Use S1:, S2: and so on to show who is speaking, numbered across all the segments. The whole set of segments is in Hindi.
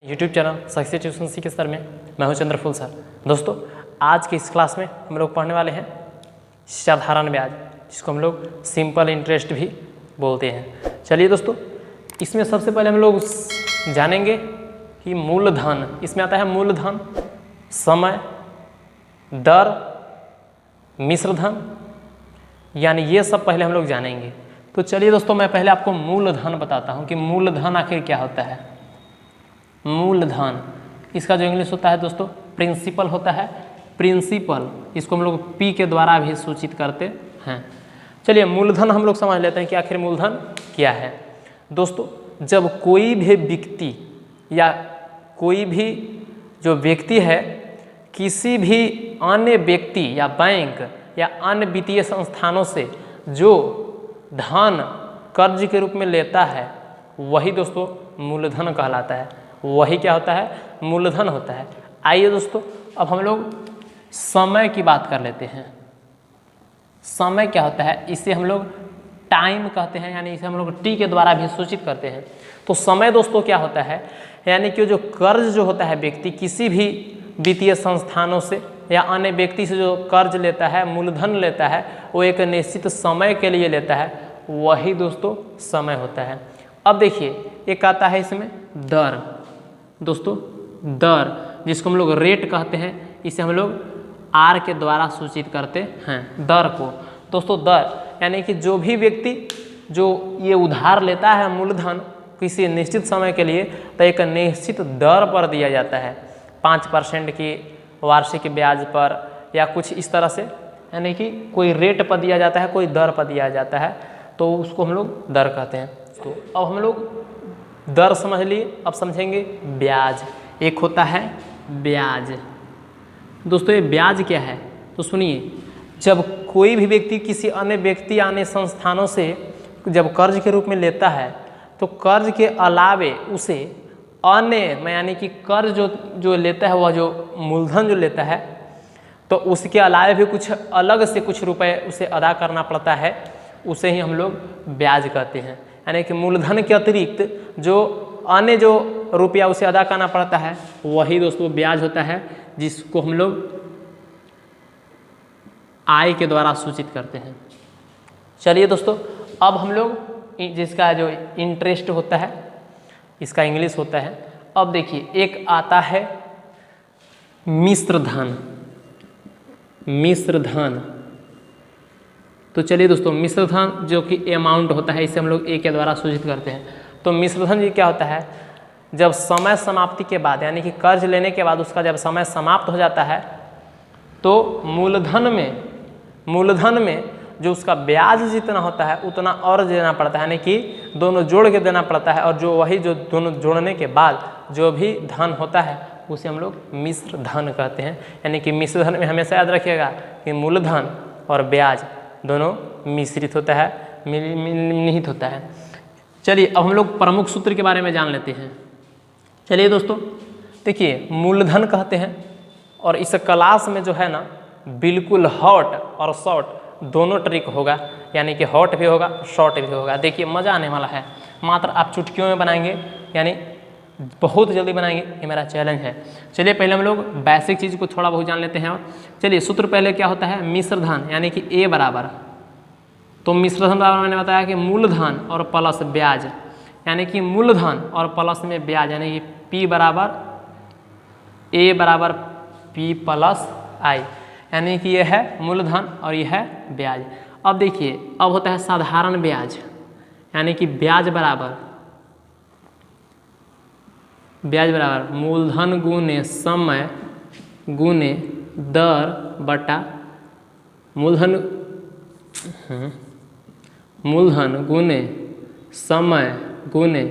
S1: यूट्यूब चैनल सक्सेस ट्यूशन सी के सर में मैं हूं चंद्रफूल सर। दोस्तों आज की इस क्लास में हम लोग पढ़ने वाले हैं साधारण ब्याज, जिसको हम लोग सिंपल इंटरेस्ट भी बोलते हैं। चलिए दोस्तों, इसमें सबसे पहले हम लोग जानेंगे कि मूलधन, इसमें आता है मूलधन, समय, दर, मिश्रधन, यानी ये सब पहले हम लोग जानेंगे। तो चलिए दोस्तों, मैं पहले आपको मूलधन बताता हूँ कि मूलधन आखिर क्या होता है। मूलधन, इसका जो इंग्लिश होता है दोस्तों प्रिंसिपल होता है। प्रिंसिपल, इसको हम लोग पी के द्वारा भी सूचित करते हैं। चलिए मूलधन हम लोग समझ लेते हैं कि आखिर मूलधन क्या है। दोस्तों, जब कोई भी व्यक्ति या कोई भी जो व्यक्ति है किसी भी अन्य व्यक्ति या बैंक या अन्य वित्तीय संस्थानों से जो धन कर्ज के रूप में लेता है, वही दोस्तों मूलधन कहलाता है। वही क्या होता है? मूलधन होता है। आइए दोस्तों, अब हम लोग समय की बात कर लेते हैं। समय क्या होता है? इसे हम लोग टाइम कहते हैं, यानी इसे हम लोग टी के द्वारा भी सूचित करते हैं। तो समय दोस्तों क्या होता है? यानी कि जो कर्ज जो होता है व्यक्ति किसी भी वित्तीय संस्थानों से या अन्य व्यक्ति से जो कर्ज लेता है, मूलधन लेता है, वो एक निश्चित समय के लिए लेता है, वही दोस्तों समय होता है। अब देखिए, एक आता है इसमें दर। दोस्तों दर, जिसको हम लोग रेट कहते हैं, इसे हम लोग आर के द्वारा सूचित करते हैं दर को। दोस्तों दर यानी कि जो भी व्यक्ति जो ये उधार लेता है मूलधन किसी निश्चित समय के लिए, तो एक निश्चित दर पर दिया जाता है, 5% की वार्षिक ब्याज पर या कुछ इस तरह से, यानी कि कोई रेट पर दिया जाता है, कोई दर पर दिया जाता है, तो उसको हम लोग दर कहते हैं। तो अब हम लोग दर समझ लिए, अब समझेंगे ब्याज। एक होता है ब्याज। दोस्तों ये ब्याज क्या है? तो सुनिए, जब कोई भी व्यक्ति किसी अन्य व्यक्ति अन्य संस्थानों से जब कर्ज के रूप में लेता है, तो कर्ज के अलावे उसे अन्य यानी कि कर्ज जो लेता है, वह जो मूलधन जो लेता है, तो उसके अलावे भी कुछ अलग से कुछ रुपए उसे अदा करना पड़ता है, उसे ही हम लोग ब्याज कहते हैं। यानी कि मूलधन के अतिरिक्त जो अन्य जो रुपया उसे अदा करना पड़ता है, वही दोस्तों ब्याज होता है, जिसको हम लोग आय के द्वारा सूचित करते हैं। चलिए दोस्तों, अब हम लोग जिसका जो इंटरेस्ट होता है, इसका इंग्लिश होता है। अब देखिए, एक आता है मिश्रधन। मिश्रधन, तो चलिए दोस्तों, मिश्रधन जो कि अमाउंट होता है, इसे हम लोग ए के द्वारा सूचित करते हैं। तो मिश्रधन ये क्या होता है? जब समय समाप्ति के बाद, यानी कि कर्ज लेने के बाद उसका जब समय समाप्त हो जाता है, तो मूलधन में जो उसका ब्याज जितना होता है उतना और देना पड़ता है, यानी कि दोनों जोड़ के देना पड़ता है, और जो वही जो दोनों जोड़ने के बाद जो भी धन होता है उसे हम लोग मिश्रधन कहते हैं। यानी कि मिश्रधन में हमेशा याद रखिएगा कि मूलधन और ब्याज दोनों मिश्रित होता है, निहित होता है। चलिए अब हम लोग प्रमुख सूत्र के बारे में जान लेते हैं। चलिए दोस्तों, देखिए मूलधन कहते हैं, और इस क्लास में जो है ना बिल्कुल हॉट और शॉर्ट दोनों ट्रिक होगा, यानी कि हॉट भी होगा, शॉर्ट भी होगा। देखिए मज़ा आने वाला है, मात्र आप चुटकियों में बनाएंगे, यानी बहुत जल्दी बनाएंगे, ये मेरा चैलेंज है। चलिए पहले हम लोग बेसिक चीज़ को थोड़ा बहुत जान लेते हैं। और चलिए सूत्र पहले क्या होता है? मिश्रधन, यानी कि ए बराबर, तो मिश्रधन बराबर मैंने बताया कि मूलधन और प्लस ब्याज, यानी कि मूलधन और प्लस में ब्याज, यानी कि पी बराबर ए बराबर पी प्लस आई, यानी कि ये है मूलधन और ये है ब्याज। अब देखिए, अब होता है साधारण ब्याज, यानी कि ब्याज बराबर मूलधन गुने समय गुने दर बटा मूलधन गुने समय गुने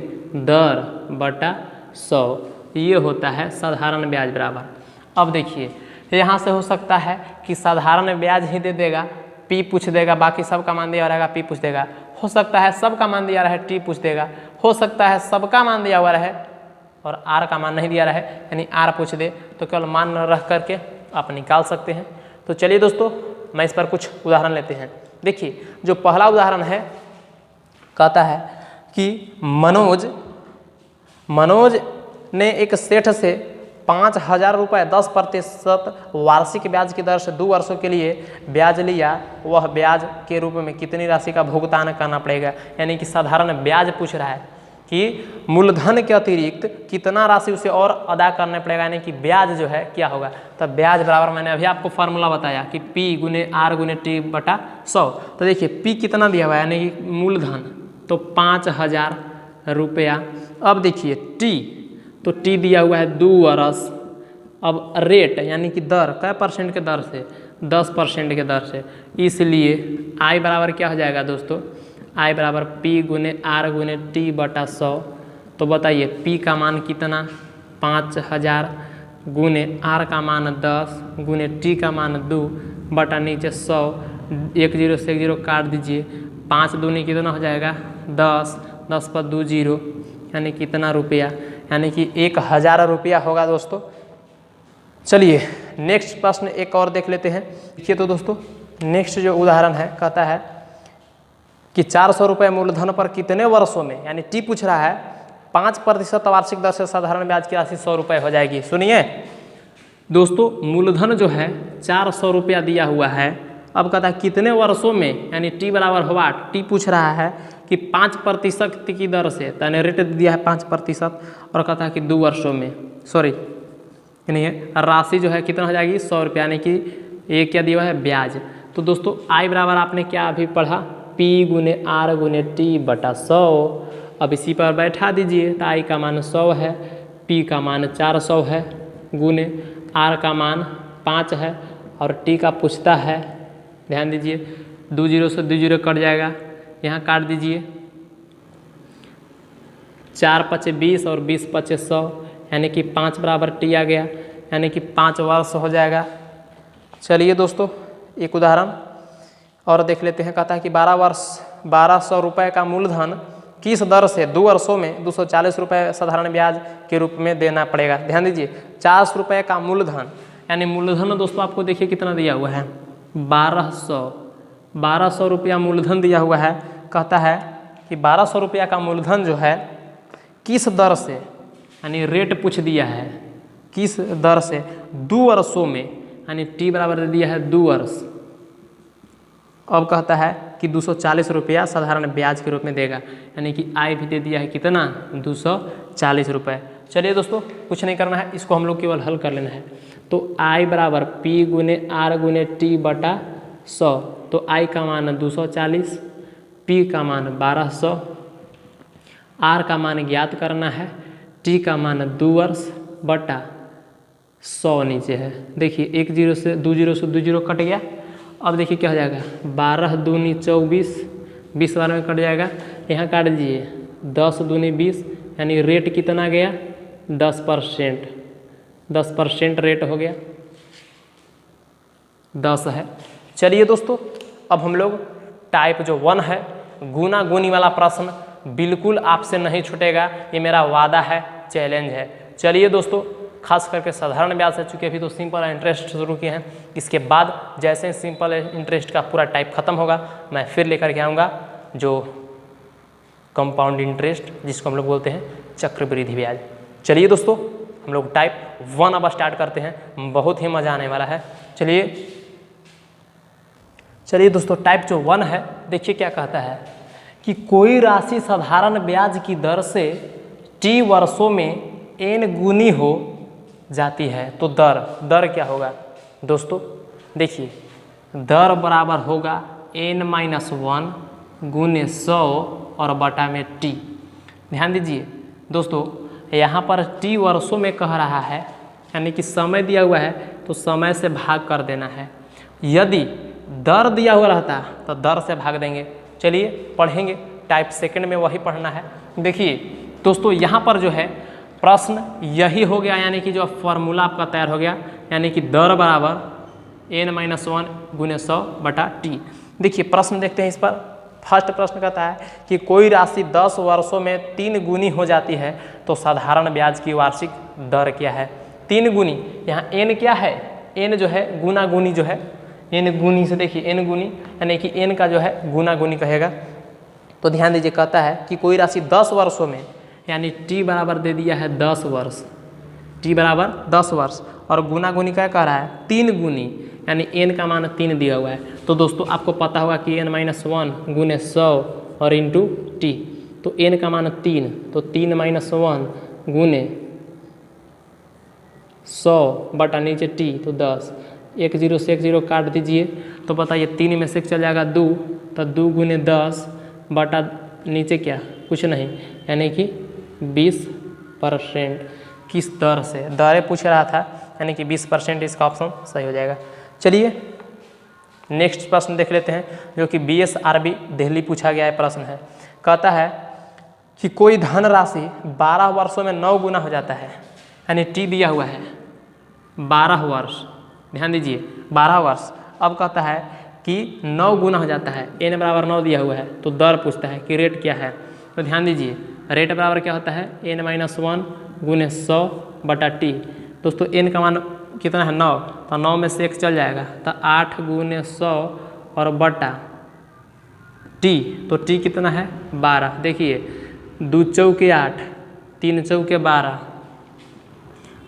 S1: दर बटा 100, ये होता है साधारण ब्याज बराबर। अब देखिए, यहाँ से हो सकता है कि साधारण ब्याज ही दे देगा, पी पूछ देगा, बाकी सबका मान दिया रहेगा, पी पूछ देगा। हो सकता है सबका मान दिया रहे, टी पूछ देगा। हो सकता है सबका मान दिया हुआ रहे और आर का मान नहीं दिया रहे, यानी आर पूछ दे, तो केवल मान रख करके आप निकाल सकते हैं। तो चलिए दोस्तों, मैं इस पर कुछ उदाहरण लेते हैं। देखिए, जो पहला उदाहरण है, कहता है कि मनोज ने एक सेठ से 5,000 रुपये 10% वार्षिक ब्याज की दर से 2 वर्षों के लिए ब्याज लिया, वह ब्याज के रूप में कितनी राशि का भुगतान करना पड़ेगा। यानी कि साधारण ब्याज पूछ रहा है कि मूलधन के अतिरिक्त कितना राशि उसे और अदा करना पड़ेगा, यानी कि ब्याज जो है क्या होगा। तब ब्याज बराबर मैंने अभी आपको फार्मूला बताया कि P गुने R गुने T बटा 100। तो देखिए P कितना दिया हुआ है, यानी कि मूलधन तो 5,000 रुपया। अब देखिए T, तो T दिया हुआ है 2 वर्ष। अब रेट यानी कि दर, क्या % के दर से, 10% के दर से, इसलिए I बराबर क्या हो जाएगा दोस्तों, I बराबर P गुने R गुने T बटा 100। तो बताइए P का मान कितना, 5,000 गुने R का मान 10 गुने T का मान 2 बटा नीचे 100। 1 0 से 1 0 काट दीजिए, 5 दूनी कितना हो जाएगा 10, 10 पर 2 0, यानी कितना रुपया, यानी कि 1,000 रुपया होगा दोस्तों। चलिए नेक्स्ट प्रश्न एक और देख लेते हैं। देखिए तो दोस्तों नेक्स्ट जो उदाहरण है, कहता है कि 400 रुपये मूलधन पर कितने वर्षों में, यानी T पूछ रहा है, 5% वार्षिक दर से साधारण ब्याज की राशि 100 रुपये हो जाएगी। सुनिए दोस्तों, मूलधन जो है 400 रुपया दिया हुआ है। अब कहता है कितने वर्षों में, यानी T बराबर होगा, T पूछ रहा है कि 5% की दर से, यानी रेट दिया है 5%, और कहता है कि 2 वर्षों में, सॉरी यानी राशि जो है कितना हो जाएगी 100 रुपया, यानी कि ये क्या दिया है ब्याज। तो दोस्तों I बराबर आपने क्या अभी पढ़ा, P गुने R गुने T बटा 100। अब इसी पर बैठा दीजिए, तो I का मान 100 है, P का मान 400 है, गुने R का मान 5 है, और T का पूछता है, ध्यान दीजिए 2 0 से 2 0 कट जाएगा, यहाँ काट दीजिए, 4 5 20 और 20 5 100, यानी कि 5 बराबर T आ गया, यानी कि 5 वर्ष हो जाएगा। चलिए दोस्तों एक उदाहरण और देख लेते हैं। कहता है कि 1200 रुपये का मूलधन किस दर से 2 वर्षों में 240 रुपये साधारण ब्याज के रूप में देना पड़ेगा। ध्यान दीजिए 400 रुपये का मूलधन, यानी मूलधन दोस्तों आपको देखिए कितना दिया हुआ है, 1200 रुपया मूलधन दिया हुआ है। कहता है कि 1200 रुपया का मूलधन जो है किस दर से, यानी रेट पूछ दिया है, किस दर से 2 वर्षों में, यानी T बराबर दे दिया है 2 वर्ष। अब कहता है कि 240 रुपया साधारण ब्याज के रूप में देगा, यानी कि I भी दे दिया है कितना 240 रुपये। चलिए दोस्तों कुछ नहीं करना है, इसको हम लोग केवल हल कर लेना है। तो I बराबर P गुने R गुने T बटा 100। तो I का मान 240, P का मान 1200, R का मान ज्ञात करना है, T का मान 2 वर्ष बटा 100 नीचे है। देखिए 1 0 से 2 0 से 2 0 कट गया। अब देखिए क्या हो जाएगा, 12 दूनी 24, 20 बार में कट जाएगा, यहाँ काट दीजिए 10 दूनी 20, यानी रेट कितना गया 10%, 10% रेट हो गया, 10 है। चलिए दोस्तों अब हम लोग टाइप जो 1 है, गुना गुनी वाला प्रश्न बिल्कुल आपसे नहीं छूटेगा, ये मेरा वादा है, चैलेंज है। चलिए दोस्तों खास करके साधारण ब्याज से, चूँकि अभी तो सिंपल इंटरेस्ट शुरू किए हैं, इसके बाद जैसे ही सिंपल इंटरेस्ट का पूरा टाइप खत्म होगा मैं फिर लेकर के आऊँगा जो कंपाउंड इंटरेस्ट, जिसको हम लोग बोलते हैं चक्रवृद्धि ब्याज। चलिए दोस्तों हम लोग टाइप 1 अब स्टार्ट करते हैं, बहुत ही मज़ा आने वाला है। चलिए दोस्तों टाइप जो 1 है, देखिए क्या कहता है कि कोई राशि साधारण ब्याज की दर से T वर्षों में n गुनी हो जाती है, तो दर क्या होगा दोस्तों, देखिए दर बराबर होगा n-1 गुने 100 और बटा में T। ध्यान दीजिए दोस्तों यहाँ पर T वर्षों में कह रहा है, यानी कि समय दिया हुआ है तो समय से भाग कर देना है। यदि दर दिया हुआ रहता तो दर से भाग देंगे। चलिए पढ़ेंगे, टाइप 2 में वही पढ़ना है। देखिए दोस्तों यहाँ पर जो है प्रश्न यही हो गया, यानी कि जो फॉर्मूला आपका तैयार हो गया, यानी कि दर बराबर n-1 गुने 100 बटा T। देखिए प्रश्न देखते हैं इस पर। फर्स्ट प्रश्न कहता है कि कोई राशि 10 वर्षों में 3 गुनी हो जाती है, तो साधारण ब्याज की वार्षिक दर क्या है। 3 गुनी, यहाँ n क्या है, n जो है गुना गुनी जो है, n गुनी से देखिए n गुनी, यानी कि n का जो है गुना गुनी कहेगा। तो ध्यान दीजिए कहता है कि कोई राशि 10 वर्षों में, यानी t बराबर दे दिया है 10 वर्ष, t बराबर 10 वर्ष। और गुना गुनी क्या कह रहा है, 3 गुनी, यानी n का मान 3 दिया हुआ है। तो दोस्तों आपको पता होगा कि n-1 गुने 100 और इंटू टी, तो n का मान 3, तो 3-1 गुने 100 बटा नीचे टी, तो 10। 1 0 से 1 0 काट दीजिए, तो बताइए 3 में से चल जाएगा 2, तो 2 गुने 10 बटा नीचे क्या, कुछ नहीं, यानी कि 20%। किस दर से, दरें पूछ रहा था, यानी कि 20% इसका ऑप्शन सही हो जाएगा। चलिए नेक्स्ट प्रश्न देख लेते हैं, जो कि BSRB दिल्ली पूछा गया है प्रश्न है। कहता है कि कोई धनराशि 12 वर्षों में 9 गुना हो जाता है, यानी टी दिया हुआ है 12 वर्ष, ध्यान दीजिए 12 वर्ष। अब कहता है कि 9 गुना हो जाता है, n बराबर 9 दिया हुआ है, तो दर पूछता है कि रेट क्या है। तो ध्यान दीजिए रेट बराबर क्या होता है, n-1 गुने 100 बटा टी। दोस्तों n का मान कितना है 9, तो 9 में से 1 चल जाएगा, तो 8 गुने 100 और बटा टी, तो टी कितना है 12। देखिए 2 चौके 8, 3 चौके 12,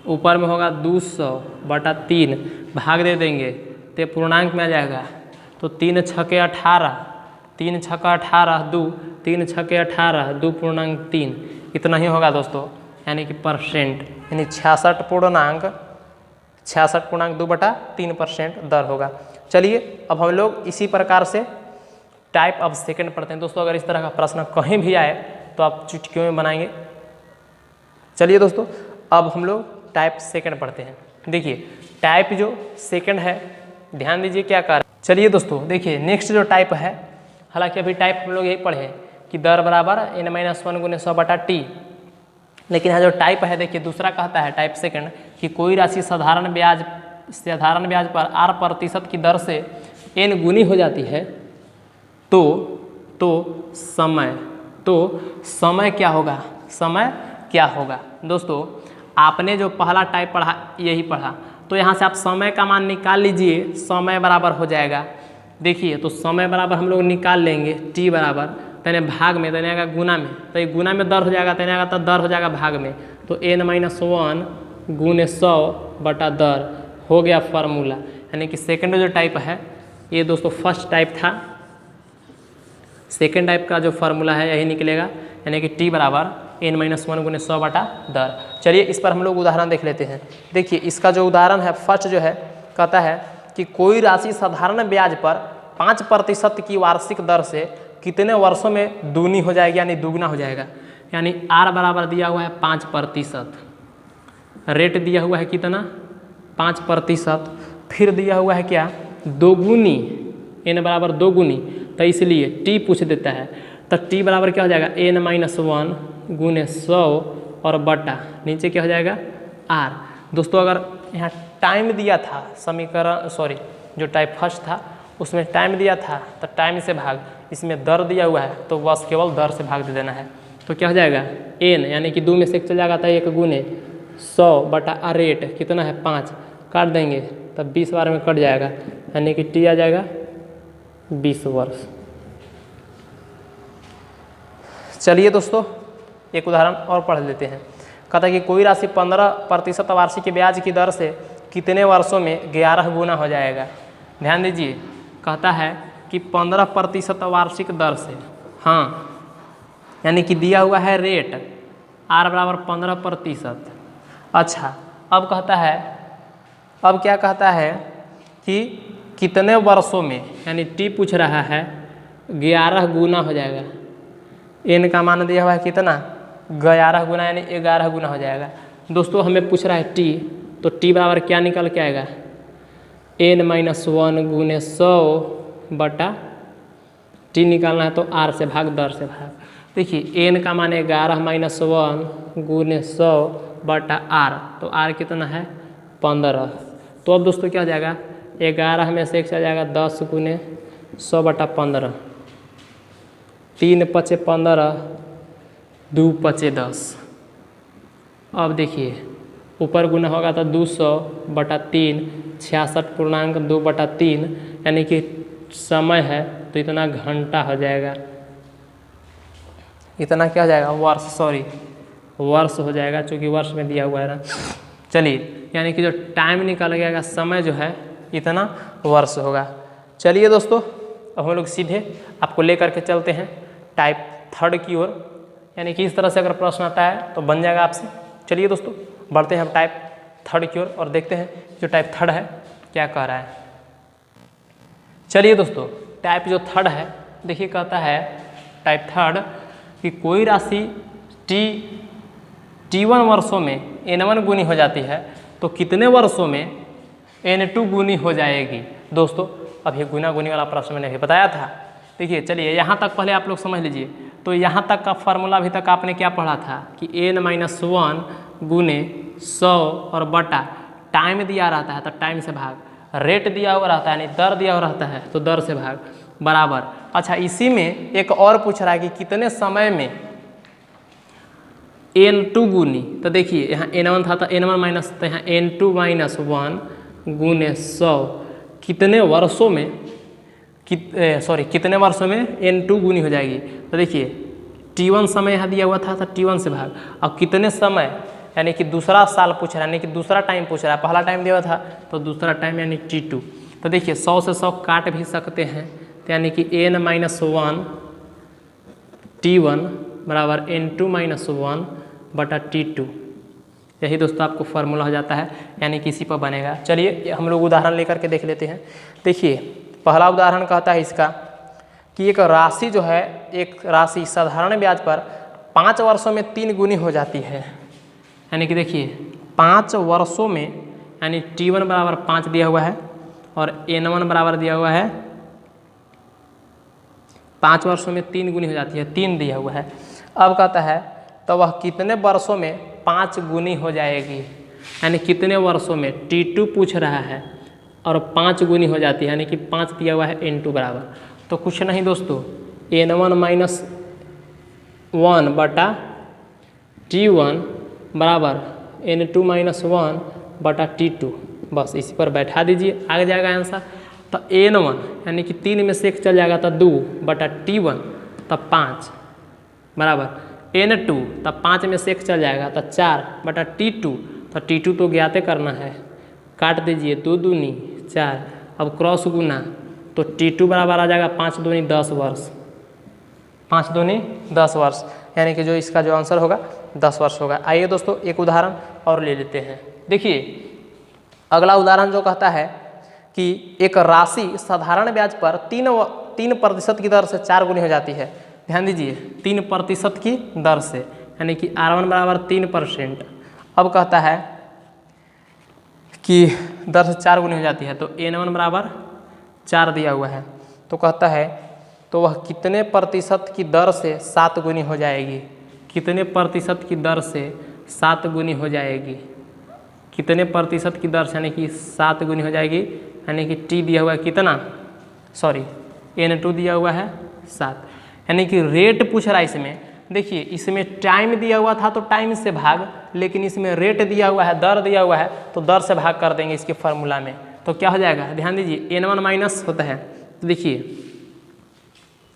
S1: ऊपर में होगा 200 बटा 3, भाग दे देंगे तो पूर्णांक में आ जाएगा, तो 3 छके 18, 3 छका 18 2, 3 छके 18 2 पूर्णांक 3, इतना ही होगा दोस्तों, यानी कि परसेंट, यानी 66.2/3% दर होगा। चलिए अब हम लोग इसी प्रकार से टाइप ऑफ सेकंड पढ़ते हैं। दोस्तों अगर इस तरह का प्रश्न कहीं भी आए तो आप चुटकियों में बनाएंगे। चलिए दोस्तों अब हम लोग टाइप सेकंड पढ़ते हैं। देखिए टाइप जो सेकंड है, ध्यान दीजिए क्या कर। चलिए दोस्तों देखिए नेक्स्ट जो टाइप है, हालांकि अभी टाइप हम लोग यही पढ़े हैं कि दर बराबर n-1 गुने 100 बटा टी, लेकिन यहाँ जो टाइप है देखिए दूसरा कहता है टाइप सेकंड कि कोई राशि साधारण ब्याज पर r% की दर से n गुनी हो जाती है, तो समय क्या होगा, समय क्या होगा। दोस्तों आपने जो पहला टाइप पढ़ा यही पढ़ा, तो यहाँ से आप समय का मान निकाल लीजिए, समय बराबर हो जाएगा। देखिए तो समय बराबर हम लोग निकाल लेंगे, टी बराबर तने भाग में तने आएगा गुना में, तो ये गुना में दर हो जाएगा, तने आएगा तो दर हो जाएगा भाग में, तो n-1 गुने 100 बटा दर हो गया फार्मूला। यानी कि सेकंड जो टाइप है ये दोस्तों फर्स्ट टाइप था, सेकंड टाइप का जो फार्मूला है यही निकलेगा, यानी कि टी बराबर n-1 गुने 100 बटा दर। चलिए इस पर हम लोग उदाहरण देख लेते हैं। देखिए इसका जो उदाहरण है फर्स्ट जो है, कहता है कि कोई राशि साधारण ब्याज पर 5% की वार्षिक दर से कितने वर्षों में दूनी हो जाएगी, यानी दुगना हो जाएगा। यानी r बराबर दिया हुआ है 5%, रेट दिया हुआ है कितना 5%, फिर दिया हुआ है क्या दोगुनी, n बराबर 2 गुनी, तो इसलिए t पूछ देता है, तो t बराबर क्या हो जाएगा n-1 गुने 100 और बटा नीचे क्या हो जाएगा r। दोस्तों अगर यहाँ टाइम दिया था समीकरण जो टाइप फर्स्ट था उसमें टाइम दिया था, तो टाइम से भाग, इसमें दर दिया हुआ है तो बस केवल दर से भाग दे देना है, तो क्या हो जाएगा n, यानी कि 2 में से 1 चल जाएगा, था 1 गुने 100 बटा रेट कितना है 5, काट देंगे तब 20 बार में कट जाएगा, यानी कि टी आ जाएगा 20 वर्ष। चलिए दोस्तों एक उदाहरण और पढ़ लेते हैं। कहता है कि कोई राशि 15% वार्षिक ब्याज की दर से कितने वर्षों में 11 गुना हो जाएगा। ध्यान दीजिए कहता है कि 15% वार्षिक दर से, हाँ यानी कि दिया हुआ है रेट r बराबर 15%। अच्छा अब कहता है, अब क्या कहता है कि कितने वर्षों में, यानी टी पूछ रहा है 11 गुना हो जाएगा। n का मान दिया हुआ है कितना 11 गुना, यानी 11 गुना हो जाएगा। दोस्तों हमें पूछ रहा है टी, तो टी बराबर क्या निकल के आएगा n-1 गुने 100 बटा टी निकालना है तो r से भाग दर से भाग। देखिए n का मान 11-1 गुने 100 बटा r, तो r कितना है 15। तो अब दोस्तों क्या हो जाएगा 11 में से 1 चला जाएगा 10 गुने 100 बटा 15, 3 पचे 15, 2 पचे 10। अब देखिए ऊपर गुना होगा तो 200 बटा 3, 66.2 बटा 3, यानी कि समय है तो इतना घंटा हो जाएगा, इतना क्या हो जाएगा वर्ष, वर्ष हो जाएगा, चूँकि वर्ष में दिया हुआ है ना। चलिए, यानी कि जो टाइम निकाला गया समय जो है इतना वर्ष होगा। चलिए दोस्तों, अब हम लोग सीधे आपको लेकर के चलते हैं टाइप थर्ड की ओर, यानी कि इस तरह से अगर प्रश्न आता है तो बन जाएगा आपसे। चलिए दोस्तों, बढ़ते हैं हम टाइप थर्ड की ओर और देखते हैं जो टाइप थर्ड है क्या कह रहा है। चलिए दोस्तों, टाइप जो थर्ड है, देखिए कहता है टाइप थर्ड कि कोई राशि T1 वर्षों में N1 गुनी हो जाती है तो कितने वर्षों में N2 गुनी हो जाएगी। दोस्तों, अब ये गुना गुनी वाला प्रश्न मैंने भी बताया था। देखिए, चलिए यहाँ तक पहले आप लोग समझ लीजिए। तो यहाँ तक का फार्मूला अभी तक आपने क्या पढ़ा था कि N-1 गुने 100 और बटा टाइम दिया रहता है तो टाइम से भाग, रेट दिया हुआ रहता है यानी दर दिया हुआ रहता है तो दर से भाग, बराबर। अच्छा, इसी में एक और पूछ रहा है कि कितने समय में N2 गुनी। तो देखिए, यहाँ N1 था तो N1 माइनस, तो यहाँ N2 माइनस 1 गुने 100 कितने वर्षों में कितने वर्षों में N2 गुनी हो जाएगी। तो देखिए, T1 समय यहाँ दिया हुआ था तो T1 से भाग, अब कितने समय यानी कि दूसरा साल पूछ रहा है, यानी कि दूसरा टाइम पूछ रहा है। पहला टाइम दिया हुआ था तो दूसरा टाइम यानी T2। तो देखिए, 100 से 100 काट भी सकते हैं, तो यानी कि N-1 T1 बराबर N2-1 बटा T2। यही दोस्तों आपको फार्मूला हो जाता है, यानी कि इसी पर बनेगा। चलिए हम लोग उदाहरण लेकर के देख लेते हैं। देखिए, पहला उदाहरण कहता है इसका कि एक राशि जो है, एक राशि साधारण ब्याज पर 5 वर्षों में 3 गुनी हो जाती है। यानी कि देखिए, 5 वर्षों में यानी T1 बराबर 5 दिया हुआ है और N1 बराबर दिया हुआ है 5 वर्षों में 3 गुनी हो जाती है, 3 दिया हुआ है। अब कहता है तो वह कितने वर्षों में 5 गुनी हो जाएगी, यानी कितने वर्षों में T2 पूछ रहा है और 5 गुनी हो जाती है, यानी कि 5 दिया हुआ है N2 बराबर। तो कुछ नहीं दोस्तों, N1-1 बटा T1 बराबर N2-1 बटा T2, बस इसी पर बैठा दीजिए, आ जाएगा आंसर। तो N1 यानी कि 3 में से 1 चल जाएगा तो 2 बटा T1 तब 5 बराबर N2 तब 5 में से 1 चल जाएगा तो 4 बटा T2। तो T2 तो ज्ञाते करना है, काट दीजिए, 2 दूनी 4, अब क्रॉस गुना तो T2 बराबर आ जाएगा 5 दूनी 10 वर्ष, 5 दूनी 10 वर्ष, यानी कि जो इसका जो आंसर होगा 10 वर्ष होगा। आइए दोस्तों, एक उदाहरण और ले लेते हैं। देखिए, अगला उदाहरण जो कहता है कि एक राशि साधारण ब्याज पर 3% की दर से 4 गुनी हो जाती है। ध्यान दीजिए, 3% की दर से, यानी कि R1 बराबर 3%। अब कहता है कि दर से 4 गुनी हो जाती है तो N1 बराबर 4 दिया हुआ है। तो कहता है तो वह कितने प्रतिशत की दर से 7 गुनी हो जाएगी, कितने प्रतिशत की दर से 7 गुनी हो जाएगी, कितने प्रतिशत की दर से यानी कि 7 गुनी हो जाएगी, यानी कि T दिया हुआ है कितना, N2 दिया हुआ है 7, यानी कि रेट पूछ रहा है इसमें। देखिए, इसमें टाइम दिया हुआ था तो टाइम से भाग, लेकिन इसमें रेट दिया हुआ है, दर दिया हुआ है तो दर से भाग कर देंगे इसके फार्मूला में। तो क्या हो जाएगा, ध्यान दीजिए, N1 माइनस होता है तो देखिए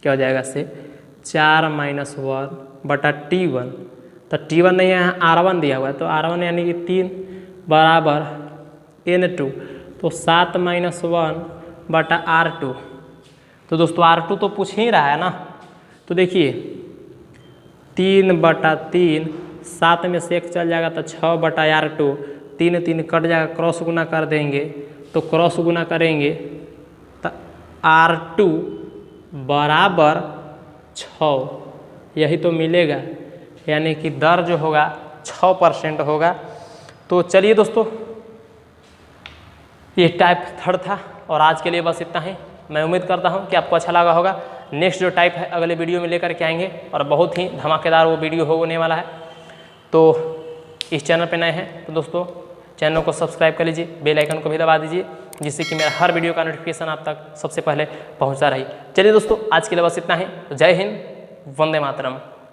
S1: क्या हो जाएगा, से 4 - 1 बटा T1। तो T1 नहीं है, यहाँ R1 दिया हुआ है तो R1 यानी कि 3 बराबर N2, तो 7 - 1 बटा R2। तो दोस्तों R2 तो पूछ ही रहा है ना, तो देखिए 3 बटा 3, 7 में से 1 चल जाएगा तो 6 बटा R2, 3 3 कट जाएगा, क्रॉस गुना कर देंगे तो क्रॉस गुना करेंगे तो R2 बराबर 6, यही तो मिलेगा, यानी कि दर जो होगा 6% होगा। तो चलिए दोस्तों, ये टाइप थर्ड था और आज के लिए बस इतना ही। मैं उम्मीद करता हूँ कि आपको अच्छा लगा होगा। नेक्स्ट जो टाइप है अगले वीडियो में लेकर के आएंगे और बहुत ही धमाकेदार वो वीडियो होने वाला है। तो इस चैनल पे नए हैं तो दोस्तों चैनल को सब्सक्राइब कर लीजिए, बेल आइकन को भी दबा दीजिए, जिससे कि मेरा हर वीडियो का नोटिफिकेशन आप तक सबसे पहले पहुंचता रही। चलिए दोस्तों, आज के लिए बस इतना ही। जय हिंद, वंदे मातरम।